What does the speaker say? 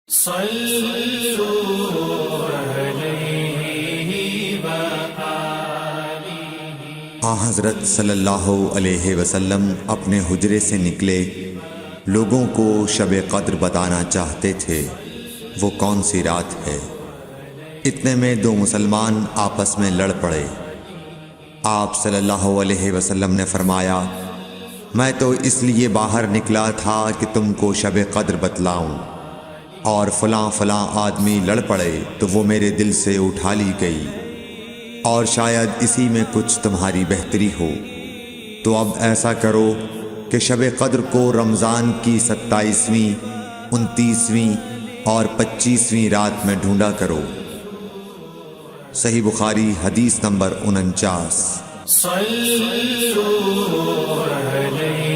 सल्लु अलैहि व आलिहि। हज़रत सल्लल्लाहु अलैहि वसल्लम अपने हुजरे से निकले, लोगों को शब क़द्र बताना चाहते थे वो कौन सी रात है। इतने में दो मुसलमान आपस में लड़ पड़े। आप सल्लल्लाहु अलैहि वसल्लम ने फरमाया, मैं तो इसलिए बाहर निकला था कि तुमको शब क़द्र बतलाऊं, और फ़लाँ फ़लाँ आदमी लड़ पड़े तो वो मेरे दिल से उठा ली गई, और शायद इसी में कुछ तुम्हारी बेहतरी हो। तो अब ऐसा करो कि शब क़द्र को रमज़ान की 27वीं, 29वीं और 25वीं रात में ढूंढा करो। सही बुखारी हदीस नंबर 49। सल्लु अलैहि